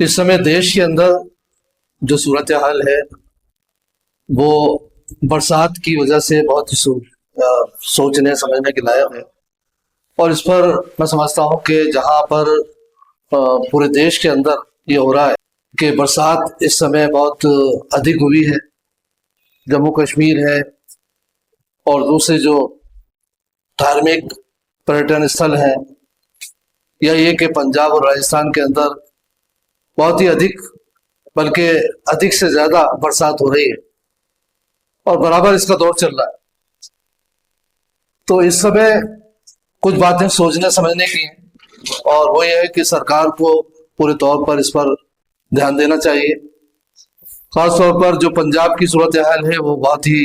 इस समय देश के अंदर जो सूरत हाल है वो बरसात की वजह से बहुत ही सोचने समझने के लायक है। और इस पर मैं समझता हूँ कि जहाँ पर पूरे देश के अंदर ये हो रहा है कि बरसात इस समय बहुत अधिक हुई है, जम्मू कश्मीर है और दूसरे जो धार्मिक पर्यटन स्थल हैं, या ये कि पंजाब और राजस्थान के अंदर बहुत ही अधिक, बल्कि अधिक से ज्यादा बरसात हो रही है और बराबर इसका दौर चल रहा है। तो इस समय कुछ बातें सोचने समझने की हैं और वो ये है कि सरकार को पूरे तौर पर इस पर ध्यान देना चाहिए। खास तौर पर जो पंजाब की सूरत हाल है वो बहुत ही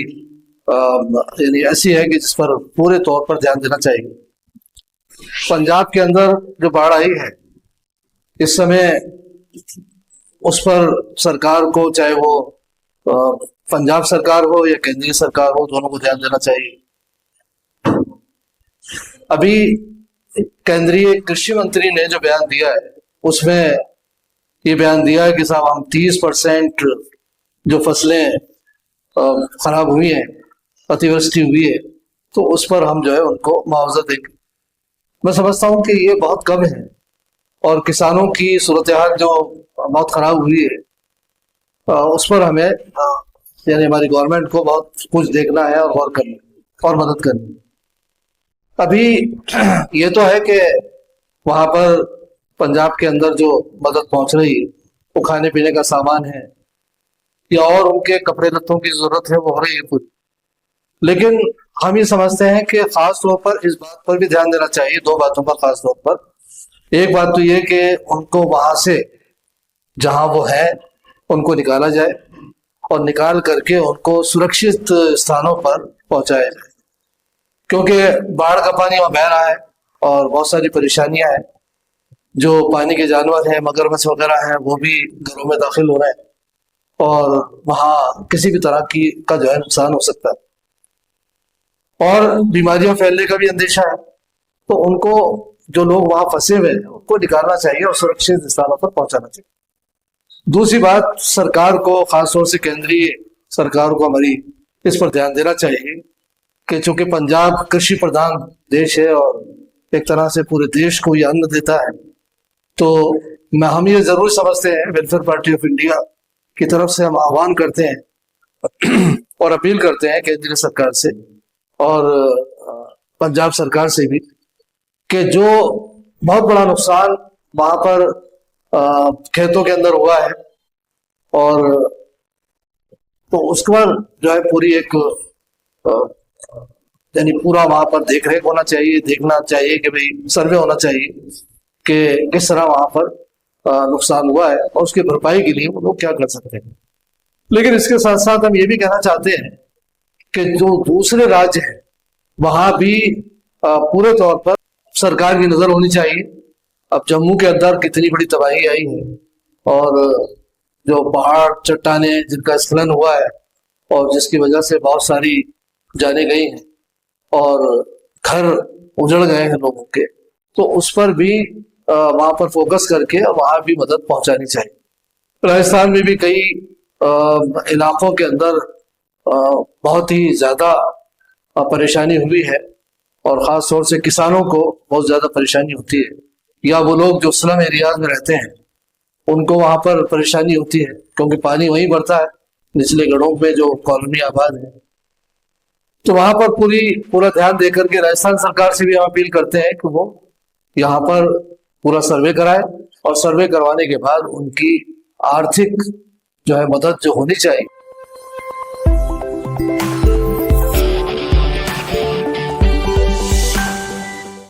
यानी ऐसी है कि जिस पर पूरे तौर पर ध्यान देना चाहिए। पंजाब के अंदर जो बाढ़ आई है इस समय, उस पर सरकार को, चाहे वो पंजाब सरकार हो या केंद्रीय सरकार हो, दोनों को ध्यान देना चाहिए। अभी केंद्रीय कृषि मंत्री ने जो बयान दिया है उसमें ये बयान दिया है कि साहब हम 30% जो फसलें खराब हुई हैं, अतिवृष्टि हुई है, तो उस पर हम जो है उनको मुआवजा देंगे। मैं समझता हूँ कि ये बहुत कम है और किसानों की सूरत हाल जो बहुत खराब हुई है उस पर हमें यानी हमारी गवर्नमेंट को बहुत कुछ देखना है और गौर करना और मदद करनी है। अभी ये तो है कि वहां पर पंजाब के अंदर जो मदद पहुंच रही है वो खाने पीने का सामान है या और उनके कपड़े लत्तों की जरूरत है, वो हो रही है पूरी। लेकिन हम ये समझते हैं कि खास तौर पर इस बात पर भी ध्यान देना चाहिए, दो बातों पर खास तौर पर। एक बात तो ये कि उनको वहां से जहां वो है उनको निकाला जाए और निकाल करके उनको सुरक्षित स्थानों पर पहुंचाया जाए, क्योंकि बाढ़ का पानी वहां बह रहा है और बहुत सारी परेशानियां हैं। जो पानी के जानवर हैं, मगरमच्छ वगैरह हैं, वो भी घरों में दाखिल हो रहे हैं और वहां किसी भी तरह की का जो है नुकसान हो सकता है और बीमारियां फैलने का भी अंदेशा है। तो उनको, जो लोग वहां फंसे हुए हैं, उनको निकालना चाहिए और सुरक्षित स्थानों पर पहुंचाना चाहिए। दूसरी बात, सरकार को, खासतौर से केंद्रीय सरकार को हमारी इस पर ध्यान देना चाहिए कि चूंकि पंजाब कृषि प्रधान देश है और एक तरह से पूरे देश को ये अन्न देता है, तो हम ये जरूर समझते हैं, वेलफेयर पार्टी ऑफ इंडिया की तरफ से हम आह्वान करते हैं और अपील करते हैं केंद्रीय सरकार से और पंजाब सरकार से भी कि जो बहुत बड़ा नुकसान वहां पर खेतों के अंदर हुआ है और तो उसके बाद जो है पूरी एक यानी पूरा वहां पर देख रेख होना चाहिए, देखना चाहिए कि भाई सर्वे होना चाहिए कि किस तरह वहां पर नुकसान हुआ है और उसकी भरपाई के लिए वो लोग क्या कर सकते हैं। लेकिन इसके साथ साथ हम ये भी कहना चाहते हैं कि जो दूसरे राज्य हैं वहां भी पूरे तौर पर सरकार की नजर होनी चाहिए। अब जम्मू के अंदर कितनी बड़ी तबाही आई है और जो पहाड़ चट्टाने जिनका स्खलन हुआ है और जिसकी वजह से बहुत सारी जाने गई हैं और घर उजड़ गए हैं लोगों के, तो उस पर भी वहां पर फोकस करके और वहां भी मदद पहुंचानी चाहिए। राजस्थान में भी कई इलाकों के अंदर बहुत ही ज्यादा परेशानी हुई है और खास तौर से किसानों को बहुत ज्यादा परेशानी होती है, या वो लोग जो स्लम एरियाज में रहते हैं उनको वहां पर परेशानी होती है क्योंकि पानी वहीं बढ़ता है निचले गढ़ों में जो कॉलोनी आबाद है। तो वहां पर पूरा ध्यान देकर के राजस्थान सरकार से भी हम अपील करते हैं कि वो यहाँ पर पूरा सर्वे कराए और सर्वे करवाने के बाद उनकी आर्थिक जो है मदद जो होनी चाहिए